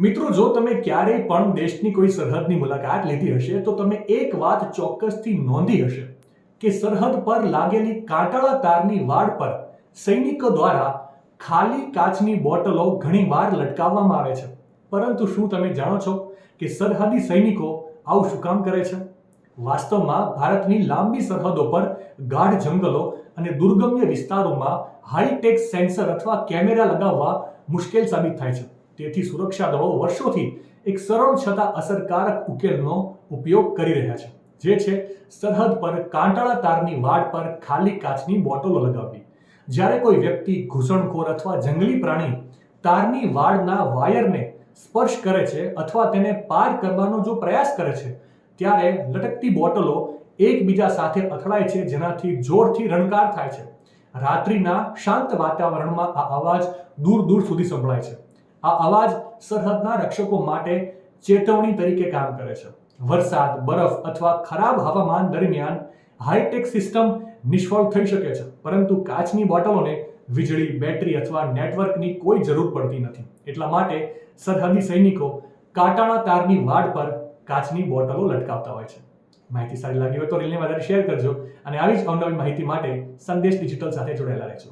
મિત્રો, જો તમે ક્યારેય પણ દેશની કોઈ સરહદની મુલાકાત લીધી હશે તો તમે એક વાત ચોક્કસથી નોંધી હશે કે સરહદ પર લાગેલી કાંટાળા તારની વાડ પર સૈનિકો દ્વારા ખાલી કાચની બોટલો ઘણીવાર લટકાવવામાં આવે છે. પરંતુ શું તમે જાણો છો કે સરહદી સૈનિકો આવું શું કામ કરે છે? વાસ્તવમાં ભારતની લાંબી સરહદો પર ગાઢ જંગલો અને દુર્ગમ્ય વિસ્તારોમાં હાઈટેક સેન્સર અથવા કેમેરા લગાવવા મુશ્કેલ સાબિત થાય છે. તેથી સુરક્ષા દળો વર્ષોથી એક સરળ છતાં અસરકારક ઉકેલનો ઉપયોગ કરી રહ્યા છે, જે છે સરહદ પર કાંટાળા તારની વાડ પર ખાલી કાચની બોટલો લગાવવી. જ્યારે કોઈ વ્યક્તિ, ઘૂસણખોર અથવા જંગલી પ્રાણી તારની વાડના વાયરને સ્પર્શ કરે છે અથવા તેને પાર કરવાનો જો પ્રયાસ કરે છે, ત્યારે લટકતી બોટલો એકબીજા સાથે અથડાય છે, જેનાથી જોરથી રણકાર થાય છે. રાત્રિના શાંત વાતાવરણમાં આ અવાજ દૂર દૂર સુધી સંભળાય છે. આ અવાજ સરહદના રક્ષકો માટે ચેતવણી તરીકે કામ કરે છે. વરસાદ, બરફ અથવા ખરાબ હવામાન દરમિયાન હાઈટેક સિસ્ટમ નિષ્ફળ થઈ શકે છે, પરંતુ કાચની બોટલોને વીજળી, બેટરી અથવા નેટવર્કની કોઈ જરૂર પડતી નથી. એટલા માટે સરહદી સૈનિકો કાંટાળા તારની વાડ પર કાચની બોટલો લટકાવતા હોય છે. માહિતી સારી લાગી હોય તો રીલને વધારે શેર કરજો અને આવી જ અવનવી માહિતી માટે સંદેશ ડિજિટલ સાથે જોડાયેલા રહેજો.